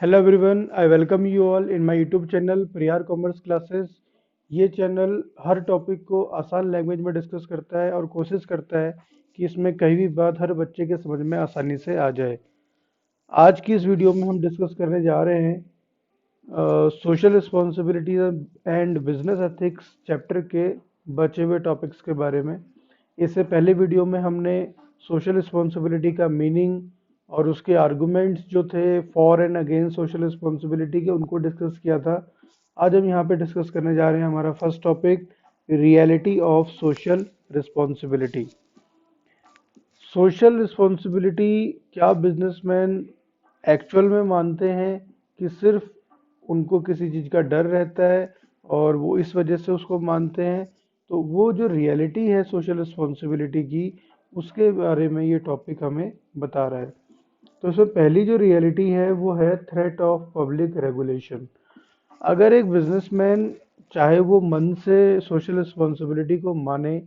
Hello everyone, I welcome you all in my YouTube channel Priyar commerce classes. ये channel हर topic को आसान language में डिस्कस करता है और कोशिश करता है कि इसमें कहीं भी बात हर बच्चे के समझ में आसानी से आ जाए। आज की इस वीडियो में हम डिस्कस करने जा रहे हैं social responsibility and business ethics chapter के बचे हुए टॉपिक्स के बारे में। इससे पहले वीडियो में हमने सोशल रिस्पॉन्सिबिलिटी का मीनिंग और उसके आर्गुमेंट्स जो थे for and against social responsibility के उनको डिस्कस किया था। आज हम यहाँ पे डिस्कस करने जा रहे हैं हमारा first topic, reality of social responsibility. Social responsibility क्या बिजनेसमैन एक्चुअल में मानते हैं कि सिर्फ उनको किसी चीज़ का डर रहता है और वो इस वजह से उसको मानते हैं? तो वो जो रियलिटी है सोशल रिस्पॉन्सिबिलिटी की, उसके बारे में ये टॉपिक हमें बता रहा है। तो इसमें पहली जो रियलिटी है वो है थ्रेट ऑफ पब्लिक रेगुलेशन। अगर एक बिजनेसमैन चाहे वो मन से सोशल रिस्पॉन्सिबिलिटी को माने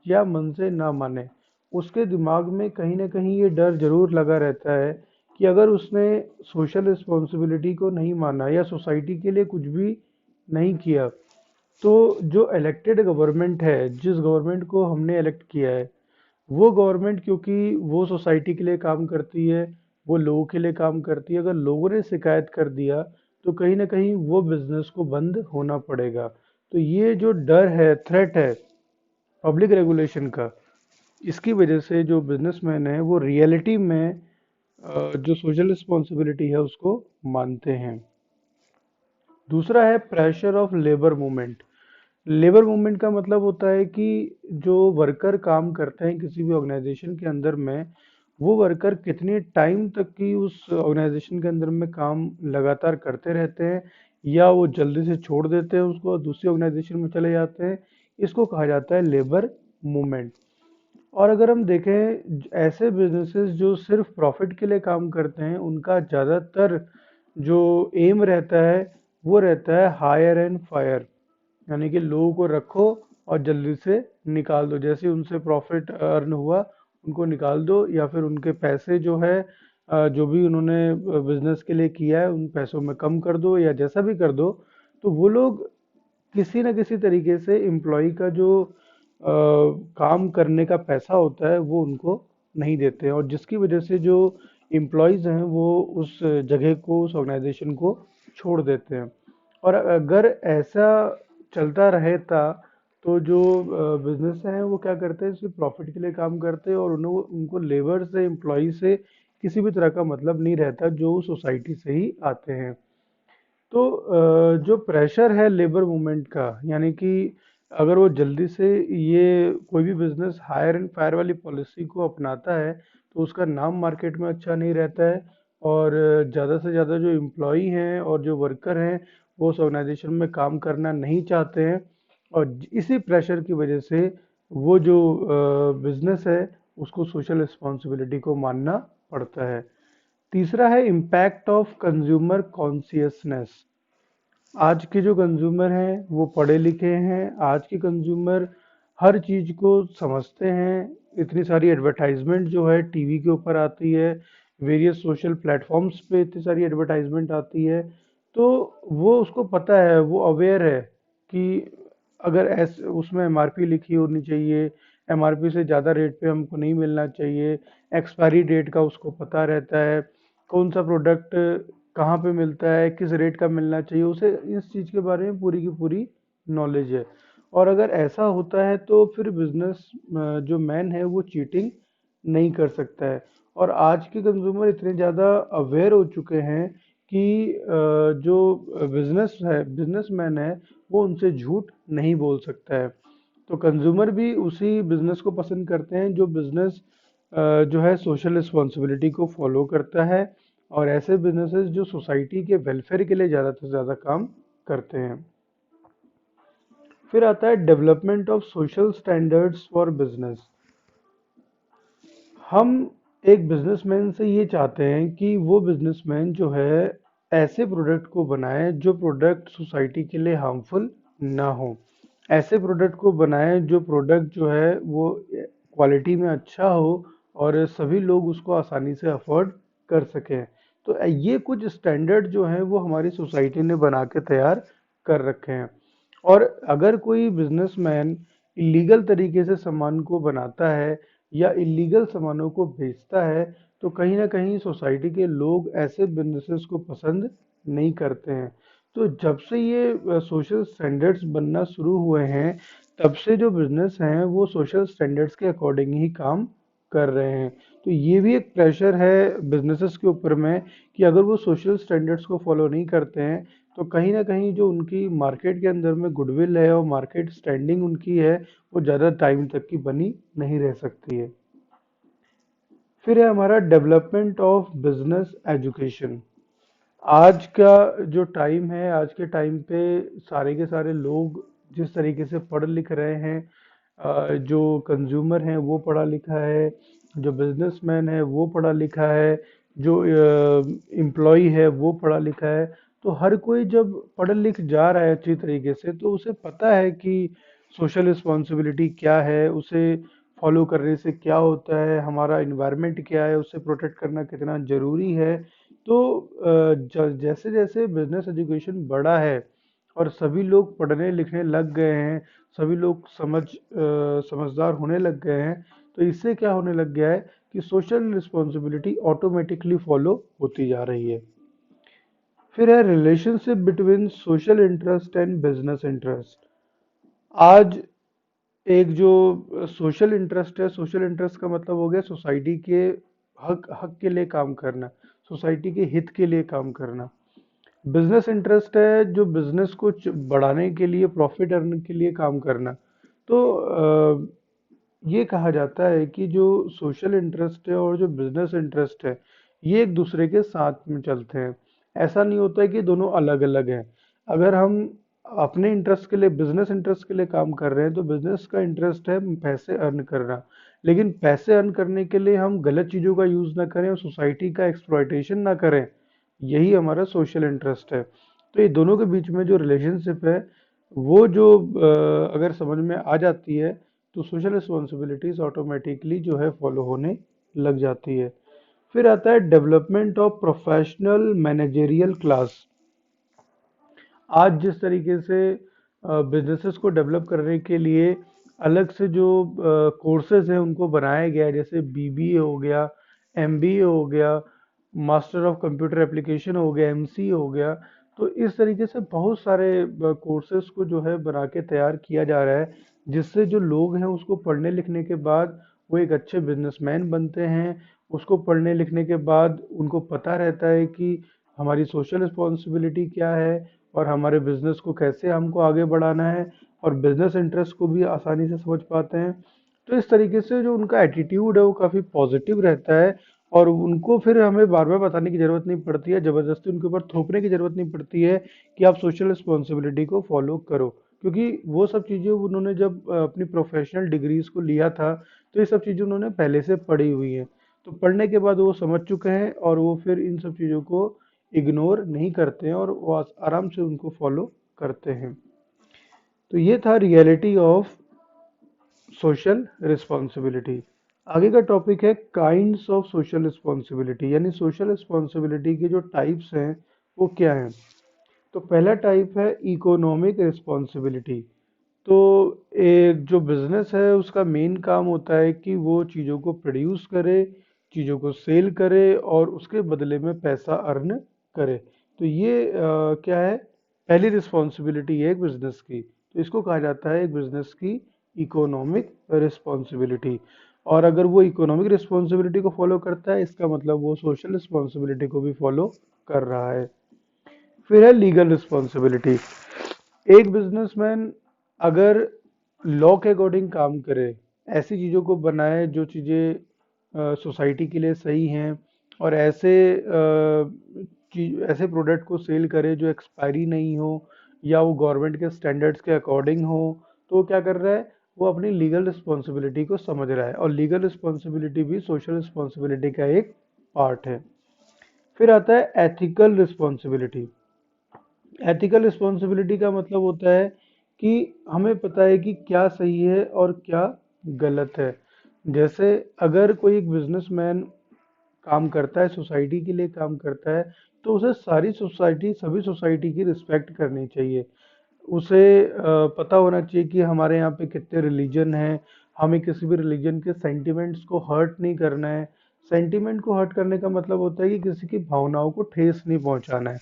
या मन से ना माने, उसके दिमाग में कहीं ना कहीं ये डर जरूर लगा रहता है कि अगर उसने सोशल रिस्पॉन्सिबिलिटी को नहीं माना या सोसाइटी के लिए कुछ भी नहीं किया, तो जो इलेक्टेड गवर्नमेंट है, जिस गवर्नमेंट को हमने इलेक्ट किया है, वो गवर्नमेंट क्योंकि वो सोसाइटी के लिए काम करती है, वो लोगों के लिए काम करती है, अगर लोगों ने शिकायत कर दिया तो कहीं ना कहीं वो बिजनेस को बंद होना पड़ेगा। तो ये जो डर है, थ्रेट है पब्लिक रेगुलेशन का, इसकी वजह से जो बिजनेसमैन है वो रियलिटी में जो सोशल रिस्पॉन्सिबिलिटी है उसको मानते हैं। दूसरा है pressure of labour movement. Labour movement का मतलब होता है कि जो वर्कर काम करते हैं किसी भी ऑर्गेनाइजेशन के अंदर में, वो वर्कर कितने टाइम तक की उस ऑर्गेनाइजेशन के अंदर में काम लगातार करते रहते हैं या वो जल्दी से छोड़ देते हैं उसको और दूसरी ऑर्गेनाइजेशन में चले जाते हैं, इसको कहा जाता है लेबर मूवमेंट। और अगर हम देखें ऐसे बिजनेसेस जो सिर्फ प्रॉफिट के लिए काम करते हैं, उनका ज़्यादातर जो एम रहता है वो रहता है हायर एंड फायर, यानी कि लोगों को रखो और जल्दी से निकाल दो। जैसे उनसे प्रॉफिट अर्न हुआ उनको निकाल दो, या फिर उनके पैसे जो है जो भी उन्होंने बिजनेस के लिए किया है उन पैसों में कम कर दो या जैसा भी कर दो। तो वो लोग किसी न किसी तरीके से एम्प्लॉय का जो काम करने का पैसा होता है वो उनको नहीं देते हैं, और जिसकी वजह से जो एम्प्लॉयज़ हैं वो उस जगह को, उस ऑर्गेनाइजेशन को छोड़ देते हैं। और अगर ऐसा चलता रहता तो जो बिजनेस हैं वो क्या करते हैं, सिर्फ प्रॉफिट के लिए काम करते हैं और उनको लेबर से, एम्प्लॉय से किसी भी तरह का मतलब नहीं रहता जो सोसाइटी से ही आते हैं। तो जो प्रेशर है लेबर मूवमेंट का, यानी कि अगर वो जल्दी से ये कोई भी बिजनेस हायर एंड फायर वाली पॉलिसी को अपनाता है तो उसका नाम मार्केट में अच्छा नहीं रहता है, और ज़्यादा से ज़्यादा जो एम्प्लॉई हैं और जो वर्कर हैं वो उस ऑर्गेनाइजेशन में काम करना नहीं चाहते हैं, और इसी प्रेशर की वजह से वो जो बिजनेस है उसको सोशल रिस्पॉन्सिबिलिटी को मानना पड़ता है। तीसरा है इम्पैक्ट ऑफ कंज्यूमर कॉन्शियसनेस। आज के जो कंज्यूमर हैं वो पढ़े लिखे हैं, आज के कंज्यूमर हर चीज़ को समझते हैं। इतनी सारी एडवर्टाइजमेंट जो है टीवी के ऊपर आती है, वेरियस सोशल प्लेटफॉर्म्स पे इतनी सारी एडवर्टाइजमेंट आती है, तो वो उसको पता है, वो अवेयर है कि अगर ऐस उसमें एमआरपी लिखी होनी चाहिए, एमआरपी से ज़्यादा रेट पे हमको नहीं मिलना चाहिए, एक्सपायरी डेट का उसको पता रहता है, कौन सा प्रोडक्ट कहाँ पे मिलता है, किस रेट का मिलना चाहिए, उसे इस चीज़ के बारे में पूरी की पूरी नॉलेज है। और अगर ऐसा होता है तो फिर बिजनेस जो मैन है वो चीटिंग नहीं कर सकता है। और आज के कंज्यूमर इतने ज़्यादा अवेयर हो चुके हैं कि जो बिजनेसमैन है वो उनसे झूठ नहीं बोल सकता है। तो कंज्यूमर भी उसी बिजनेस को पसंद करते हैं जो बिजनेस जो है सोशल रिस्पॉन्सिबिलिटी को फॉलो करता है, और ऐसे बिजनेसेस जो सोसाइटी के वेलफेयर के लिए ज़्यादा से ज़्यादा काम करते हैं। फिर आता है development of social standards for business. हम एक बिजनेसमैन से ये चाहते हैं कि वो बिजनेसमैन जो है ऐसे प्रोडक्ट को बनाए जो प्रोडक्ट सोसाइटी के लिए हार्मफुल ना हो, ऐसे प्रोडक्ट को बनाए जो प्रोडक्ट जो है वो क्वालिटी में अच्छा हो और सभी लोग उसको आसानी से अफोर्ड कर सकें। तो ये कुछ स्टैंडर्ड जो हैं वो हमारी सोसाइटी ने बना के तैयार कर रखे हैं। और अगर कोई बिजनेसमैन इलीगल तरीके से सामान को बनाता है या इलीगल सामानों को बेचता है, तो कहीं ना कहीं सोसाइटी के लोग ऐसे बिजनेसेस को पसंद नहीं करते हैं। तो जब से ये सोशल स्टैंडर्ड्स बनना शुरू हुए हैं, तब से जो बिजनेस हैं वो सोशल स्टैंडर्ड्स के अकॉर्डिंग ही काम कर रहे हैं। तो ये भी एक प्रेशर है बिजनेसेस के ऊपर में कि अगर वो सोशल स्टैंडर्ड्स को फॉलो नहीं करते हैं, तो कहीं ना कहीं जो उनकी मार्केट के अंदर में गुडविल है और मार्केट स्टैंडिंग उनकी है, वो ज़्यादा टाइम तक की बनी नहीं रह सकती है। फिर है हमारा डेवलपमेंट ऑफ बिजनेस एजुकेशन। आज का जो टाइम है, आज के टाइम पे सारे के सारे लोग जिस तरीके से पढ़ लिख रहे हैं, जो कंज्यूमर है वो पढ़ा लिखा है, जो बिजनेसमैन है वो पढ़ा लिखा है, जो एम्प्लॉय है वो पढ़ा लिखा है। तो हर कोई जब पढ़ लिख जा रहा है अच्छी तरीके से, तो उसे पता है कि सोशल रिस्पॉन्सिबिलिटी क्या है, उसे फॉलो करने से क्या होता है, हमारा इन्वायरमेंट क्या है, उसे प्रोटेक्ट करना कितना ज़रूरी है। तो जैसे जैसे बिजनेस एजुकेशन बढ़ा है और सभी लोग पढ़ने लिखने लग गए हैं, सभी लोग समझदार होने लग गए हैं, तो इससे क्या होने लग गया है कि सोशल रिस्पॉन्सिबिलिटी ऑटोमेटिकली फॉलो होती जा रही है। फिर है relationship between social interest and business interest. आज एक जो सोशल इंटरेस्ट है, सोशल इंटरेस्ट का मतलब हो गया सोसाइटी के हक हक के लिए काम करना, सोसाइटी के हित के लिए काम करना। बिजनेस इंटरेस्ट है जो बिजनेस को बढ़ाने के लिए, प्रॉफिट अर्न के लिए काम करना। तो ये कहा जाता है कि जो सोशल इंटरेस्ट है और जो बिजनेस इंटरेस्ट है, ये एक दूसरे के साथ में चलते हैं। ऐसा नहीं होता है कि दोनों अलग अलग हैं। अगर हम अपने इंटरेस्ट के लिए, बिजनेस इंटरेस्ट के लिए काम कर रहे हैं, तो बिजनेस का इंटरेस्ट है पैसे अर्न करना। लेकिन पैसे अर्न करने के लिए हम गलत चीज़ों का यूज़ ना करें और सोसाइटी का एक्सप्लॉयटेशन ना करें, यही हमारा सोशल इंटरेस्ट है। तो ये दोनों के बीच में जो रिलेशनशिप है, वो जो अगर समझ में आ जाती है, तो सोशल रिस्पॉन्सिबिलिटीज ऑटोमेटिकली जो है फॉलो होने लग जाती है। फिर आता है development of professional managerial class. आज जिस तरीके से बिजनेसेस को डेवलप करने के लिए अलग से जो कोर्सेज हैं उनको बनाया गया है, जैसे बीबीए हो गया, एमबीए हो गया, मास्टर ऑफ कंप्यूटर एप्लीकेशन हो गया, एमसी हो गया। तो इस तरीके से बहुत सारे कोर्सेज को जो है बना के तैयार किया जा रहा है, जिससे जो लोग हैं उसको पढ़ने लिखने के बाद वो एक अच्छे बिजनेसमैन बनते हैं। उसको पढ़ने लिखने के बाद उनको पता रहता है कि हमारी सोशल रिस्पॉन्सिबिलिटी क्या है और हमारे बिजनेस को कैसे हमको आगे बढ़ाना है, और बिजनेस इंटरेस्ट को भी आसानी से समझ पाते हैं। तो इस तरीके से जो उनका एटीट्यूड है वो काफ़ी पॉजिटिव रहता है, और उनको फिर हमें बार बार बताने की ज़रूरत नहीं पड़ती है, ज़बरदस्ती उनके ऊपर थोपने की ज़रूरत नहीं पड़ती है कि आप सोशल रिस्पॉन्सिबिलिटी को फॉलो करो। क्योंकि वो सब चीज़ें उन्होंने जब अपनी प्रोफेशनल डिग्रीज को लिया था, तो ये सब चीज़ें उन्होंने पहले से पढ़ी हुई हैं। तो पढ़ने के बाद वो समझ चुके हैं और वो फिर इन सब चीज़ों को इग्नोर नहीं करते हैं और वो आराम से उनको फॉलो करते हैं। तो ये था रियलिटी ऑफ सोशल रिस्पॉन्सिबिलिटी। आगे का टॉपिक है काइंड्स ऑफ सोशल रिस्पॉन्सिबिलिटी, यानी सोशल रिस्पॉन्सिबिलिटी के जो टाइप्स हैं वो क्या हैं। तो पहला टाइप है इकोनॉमिक रिस्पॉन्सिबिलिटी। तो एक जो बिजनेस है उसका मेन काम होता है कि वो चीज़ों को प्रोड्यूस करे, चीज़ों को सेल करे और उसके बदले में पैसा अर्न करे। तो ये क्या है, पहली रिस्पॉन्सिबिलिटी है एक बिजनेस की। तो इसको कहा जाता है एक बिजनेस की इकोनॉमिक रिस्पॉन्सिबिलिटी। और अगर वो इकोनॉमिक रिस्पॉन्सिबिलिटी को फॉलो करता है, इसका मतलब वो सोशल रिस्पॉन्सिबिलिटी को भी फॉलो कर रहा है। फिर है लीगल रिस्पॉन्सिबिलिटी। एक बिजनेसमैन अगर लॉ के अकॉर्डिंग काम करे, ऐसी चीज़ों को बनाए जो चीज़ें सोसाइटी के लिए सही हैं, और ऐसे प्रोडक्ट को सेल करे जो एक्सपायरी नहीं हो या वो गवर्नमेंट के स्टैंडर्ड्स के अकॉर्डिंग हो, तो वो क्या कर रहा है, वो अपनी लीगल रिस्पॉन्सिबिलिटी को समझ रहा है। और लीगल रिस्पॉन्सिबिलिटी भी सोशल रिस्पॉन्सिबिलिटी का एक पार्ट है। फिर आता है एथिकल रिस्पॉन्सिबिलिटी। एथिकल रिस्पॉन्सिबिलिटी का मतलब होता है कि हमें पता है कि क्या सही है और क्या गलत है। जैसे अगर कोई एक बिजनेसमैन काम करता है, सोसाइटी के लिए काम करता है, तो उसे सभी सोसाइटी की रिस्पेक्ट करनी चाहिए। उसे पता होना चाहिए कि हमारे यहाँ पे कितने रिलीजन हैं, हमें किसी भी रिलीजन के सेंटिमेंट्स को हर्ट नहीं करना है। सेंटिमेंट को हर्ट करने का मतलब होता है कि किसी की भावनाओं को ठेस नहीं पहुंचाना है,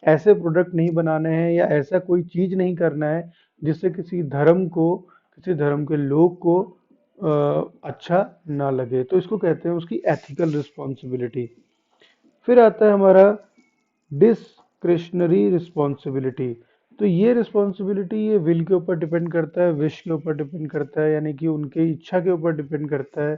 ऐसे प्रोडक्ट नहीं बनाने हैं या ऐसा कोई चीज नहीं करना है जिससे किसी धर्म के लोग को अच्छा ना लगे। तो इसको कहते हैं उसकी एथिकल रिस्पॉन्सिबिलिटी। फिर आता है हमारा डिस्क्रिशनरी रिस्पॉन्सिबिलिटी। तो ये रिस्पॉन्सिबिलिटी ये विल के ऊपर डिपेंड करता है, विश के ऊपर डिपेंड करता है, यानी कि उनके इच्छा के ऊपर डिपेंड करता है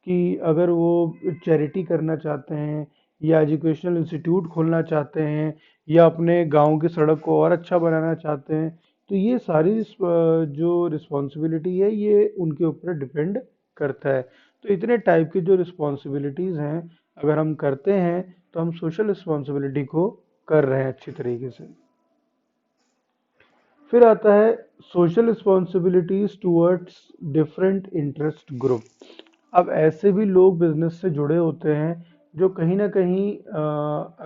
कि अगर वो चैरिटी करना चाहते हैं या एजुकेशनल इंस्टीट्यूट खोलना चाहते हैं या अपने गांव की सड़क को और अच्छा बनाना चाहते हैं, तो ये सारी जो रिस्पॉन्सिबिलिटी है ये उनके ऊपर डिपेंड करता है। तो इतने टाइप की जो रिस्पॉन्सिबिलिटीज़ हैं, अगर हम करते हैं तो हम सोशल रिस्पॉन्सिबिलिटी को कर रहे हैं अच्छी तरीके से। फिर आता है social responsibilities towards different interest group. अब ऐसे भी लोग बिजनेस से जुड़े होते हैं जो कहीं ना कहीं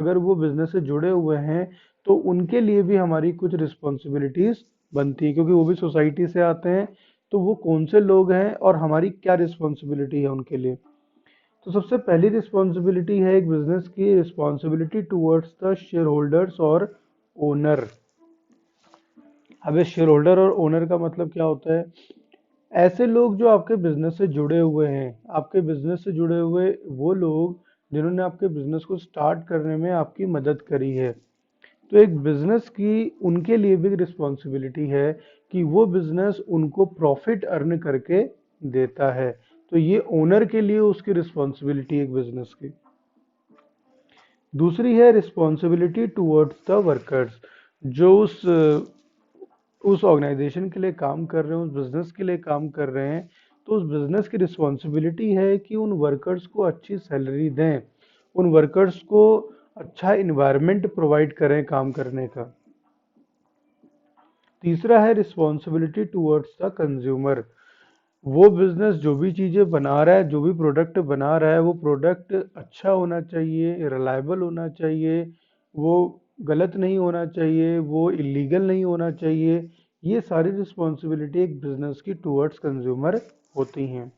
अगर वो बिजनेस से जुड़े हुए हैं तो उनके लिए भी हमारी कुछ रिस्पॉन्सिबिलिटीज बनती है, क्योंकि वो भी सोसाइटी से आते हैं। तो वो कौन से लोग हैं और हमारी क्या रिस्पॉन्सिबिलिटी है उनके लिए। तो सबसे पहली रिस्पॉन्सिबिलिटी है एक बिजनेस की responsibility towards the share holders और ओनर। अब इस शेयर होल्डर और ओनर का मतलब क्या होता है? ऐसे लोग जो आपके बिजनेस से जुड़े हुए हैं, आपके बिजनेस से जुड़े हुए वो लोग जिन्होंने आपके बिजनेस को स्टार्ट करने में आपकी मदद करी है। तो एक बिजनेस की उनके लिए भी रिस्पॉन्सिबिलिटी है कि वो बिजनेस उनको प्रॉफिट अर्न करके देता है। तो ये ओनर के लिए उसकी रिस्पॉन्सिबिलिटी एक बिजनेस की। दूसरी है रिस्पॉन्सिबिलिटी टूवर्ड्स द वर्कर्स। जो उस ऑर्गेनाइजेशन के लिए काम कर रहे हैं, उस बिजनेस के लिए काम कर रहे हैं, तो उस बिजनेस की रिस्पॉन्सिबिलिटी है कि उन वर्कर्स को अच्छी सैलरी दें, उन वर्कर्स को अच्छा इन्वायरमेंट प्रोवाइड करें काम करने का। तीसरा है रिस्पॉन्सिबिलिटी टूवर्ड्स द कंज्यूमर। वो बिजनेस जो भी चीज़ें बना रहा है, जो भी प्रोडक्ट बना रहा है, वो प्रोडक्ट अच्छा होना चाहिए, रिलायबल होना चाहिए, वो गलत नहीं होना चाहिए, वो इलीगल नहीं होना चाहिए। ये सारी रिस्पॉन्सिबिलिटी एक बिजनेस की टूवर्ड्स कंज्यूमर होती हैं।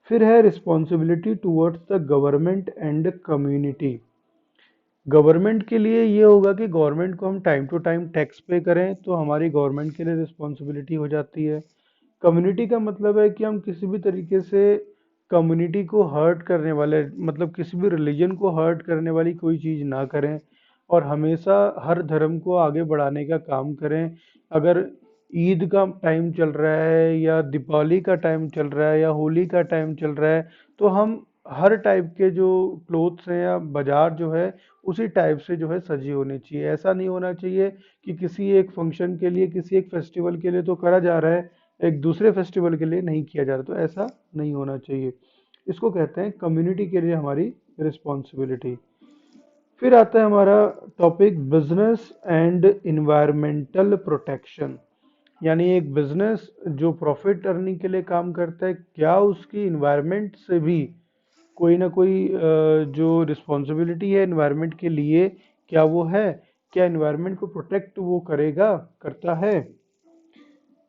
फिर है responsibility towards the government and community. Government के लिए ये होगा कि गवर्नमेंट को हम टाइम टू टाइम टैक्स पे करें, तो हमारी गवर्नमेंट के लिए रिस्पॉन्सिबिलिटी हो जाती है। कम्युनिटी का मतलब है कि हम किसी भी तरीके से कम्युनिटी को हर्ट करने वाले, मतलब किसी भी रिलीजन को हर्ट करने वाली कोई चीज़ ना करें और हमेशा हर धर्म को आगे बढ़ाने का काम करें। अगर ईद का टाइम चल रहा है या दीपावली का टाइम चल रहा है या होली का टाइम चल रहा है, तो हम हर टाइप के जो क्लोथ्स हैं या बाजार जो है उसी टाइप से जो है सजी होनी चाहिए। ऐसा नहीं होना चाहिए कि किसी एक फंक्शन के लिए, किसी एक फेस्टिवल के लिए तो करा जा रहा है, एक दूसरे फेस्टिवल के लिए नहीं किया जा रहा, तो ऐसा नहीं होना चाहिए। इसको कहते हैं कम्युनिटी के लिए हमारी रिस्पॉन्सिबिलिटी। फिर आता है हमारा topic business and environmental protection. यानी एक बिजनेस जो प्रॉफिट अर्निंग के लिए काम करता है, क्या उसकी इन्वायरमेंट से भी कोई ना कोई जो रिस्पॉन्सिबिलिटी है इन्वायरमेंट के लिए, क्या वो है? क्या इन्वायरमेंट को प्रोटेक्ट वो करेगा, करता है?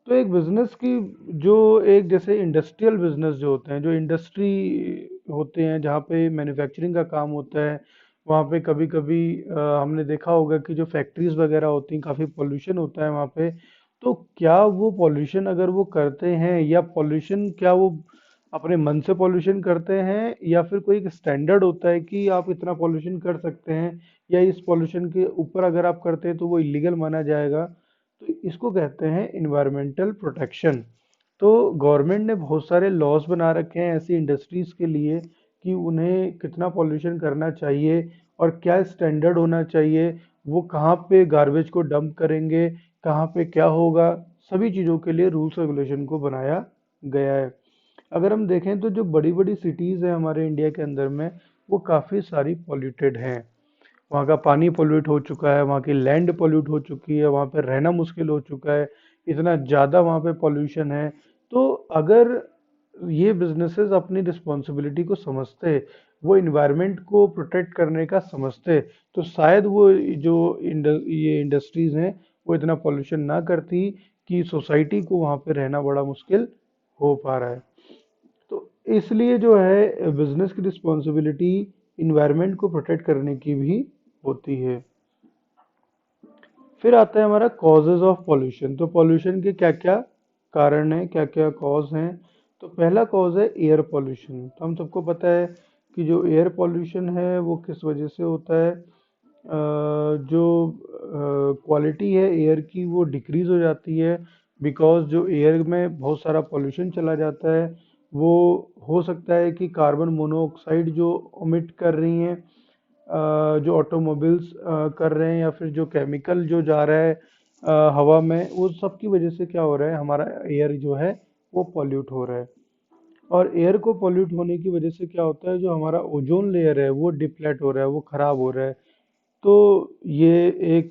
तो एक बिजनेस की जो एक जैसे इंडस्ट्रियल बिजनेस जो होते हैं, जो इंडस्ट्री होते हैं जहाँ पे मैन्युफैक्चरिंग का काम होता है, वहाँ पे कभी कभी हमने देखा होगा कि जो फैक्ट्रीज वगैरह होती हैं काफ़ी पोल्यूशन होता है वहाँ पे। तो क्या वो पोल्यूशन अगर वो करते हैं, या पोल्यूशन क्या वो अपने मन से पोल्यूशन करते हैं, या फिर कोई एक स्टैंडर्ड होता है कि आप इतना पोल्यूशन कर सकते हैं, या इस पोल्यूशन के ऊपर अगर आप करते हैं तो वो इलीगल माना जाएगा। तो इसको कहते हैं इन्वायरमेंटल प्रोटेक्शन। तो गवर्नमेंट ने बहुत सारे लॉज बना रखे हैं ऐसी इंडस्ट्रीज के लिए कि उन्हें कितना पॉल्यूशन करना चाहिए और क्या स्टैंडर्ड होना चाहिए, वो कहाँ पे गार्बेज को डंप करेंगे, कहाँ पे क्या होगा, सभी चीज़ों के लिए रूल्स रेगुलेशन को बनाया गया है। अगर हम देखें तो जो बड़ी बड़ी सिटीज़ हैं हमारे इंडिया के अंदर में, वो काफ़ी सारी पॉल्यूटेड हैं। वहाँ का पानी पोल्यूट हो चुका है, वहाँ की लैंड पोल्यूट हो चुकी है, वहाँ पे रहना मुश्किल हो चुका है, इतना ज़्यादा वहाँ पे पॉल्यूशन है। तो अगर ये बिजनेसेस अपनी रिस्पॉन्सिबिलिटी को समझते, वो इन्वायरमेंट को प्रोटेक्ट करने का समझते तो शायद वो जो ये इंडस्ट्रीज हैं वो इतना पॉल्यूशन ना करती कि सोसाइटी को वहाँ पे रहना बड़ा मुश्किल हो पा रहा है। तो इसलिए जो है बिजनेस की रिस्पॉन्सिबिलिटी इन्वायरमेंट को प्रोटेक्ट करने की भी होती है। फिर आता है हमारा कॉजेज ऑफ पॉल्यूशन। तो पॉल्यूशन के क्या क्या कारण हैं, क्या क्या कॉज हैं। तो पहला कॉज है एयर पॉल्यूशन। तो हम सबको पता है कि जो एयर पॉल्यूशन है वो किस वजह से होता है। जो क्वालिटी है एयर की वो डिक्रीज हो जाती है, बिकॉज जो एयर में बहुत सारा पॉल्यूशन चला जाता है। वो हो सकता है कि कार्बन मोनोऑक्साइड जो ओमिट कर रही हैं, जो ऑटोमोबिल्स कर रहे हैं, या फिर जो केमिकल जो जा रहा है हवा में, वो सब की वजह से क्या हो रहा है, हमारा एयर जो है वो पॉल्यूट हो रहा है। और एयर को पॉल्यूट होने की वजह से क्या होता है, जो हमारा ओजोन लेयर है वो डिप्लेट हो रहा है, वो खराब हो रहा है। तो ये एक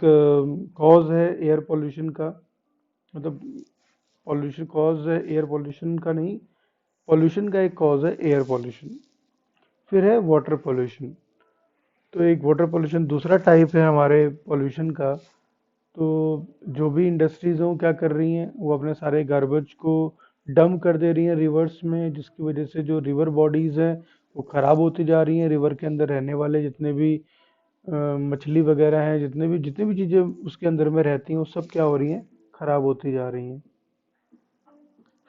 कॉज है एयर पॉल्यूशन का। मतलब पॉल्यूशन कॉज है एयर पॉल्यूशन का नहीं, पॉल्यूशन का एक कॉज है एयर पॉल्यूशन। फिर है वाटर पॉल्यूशन। तो एक वाटर पॉल्यूशन दूसरा टाइप है हमारे पॉल्यूशन का। तो जो भी इंडस्ट्रीज हैं वो क्या कर रही हैं, वो अपने सारे गार्बेज को डंप कर दे रही हैं रिवर्स में, जिसकी वजह से जो रिवर बॉडीज हैं वो खराब होती जा रही हैं। रिवर के अंदर रहने वाले जितने भी मछली वगैरह हैं, जितनी भी चीज़ें उसके अंदर में रहती हैं वो सब क्या हो रही हैं, खराब होती जा रही हैं।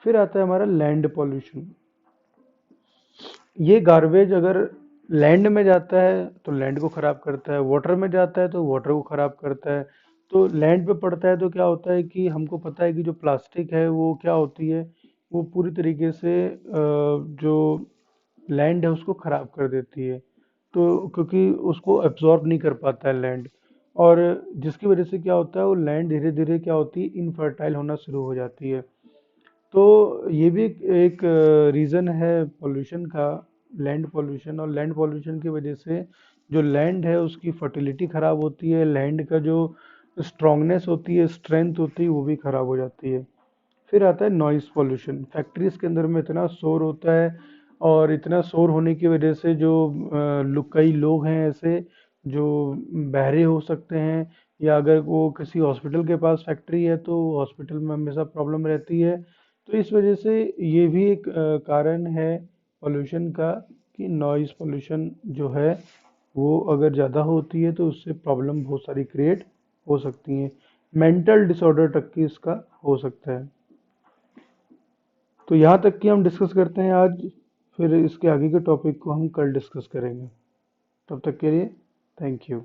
फिर आता है हमारा लैंड पॉल्यूशन। ये गार्बेज अगर लैंड में जाता है तो लैंड को खराब करता है, वाटर में जाता है तो वाटर को खराब करता है। तो लैंड पे पड़ता है तो क्या होता है कि हमको पता है कि जो प्लास्टिक है वो क्या होती है, वो पूरी तरीके से जो लैंड है उसको खराब कर देती है। तो क्योंकि उसको एब्जॉर्ब नहीं कर पाता है लैंड, और जिसकी वजह से क्या होता है, वो लैंड धीरे धीरे क्या होती है, इनफर्टाइल होना शुरू हो जाती है। तो ये भी एक रीज़न है पोल्यूशन का, लैंड पोल्यूशन। और लैंड पोल्यूशन की वजह से जो लैंड है उसकी फर्टिलिटी खराब होती है, लैंड का जो स्ट्रांगनेस होती है, स्ट्रेंथ होती है, वो भी खराब हो जाती है। फिर आता है नॉइस पोल्यूशन। फैक्ट्रीज के अंदर में इतना शोर होता है, और इतना शोर होने की वजह से जो कई लोग हैं ऐसे जो बहरे हो सकते हैं, या अगर वो किसी हॉस्पिटल के पास फैक्ट्री है तो हॉस्पिटल में हमेशा प्रॉब्लम रहती है। तो इस वजह से ये भी एक कारण है पोल्यूशन का, कि नॉइस पोल्यूशन जो है वो अगर ज़्यादा होती है तो उससे प्रॉब्लम बहुत सारी क्रिएट हो सकती हैं। मेंटल डिसऑर्डर तक की इसका हो सकता है। तो यहाँ तक कि हम डिस्कस करते हैं आज, फिर इसके आगे के टॉपिक को हम कल डिस्कस करेंगे। तब तक के लिए थैंक यू।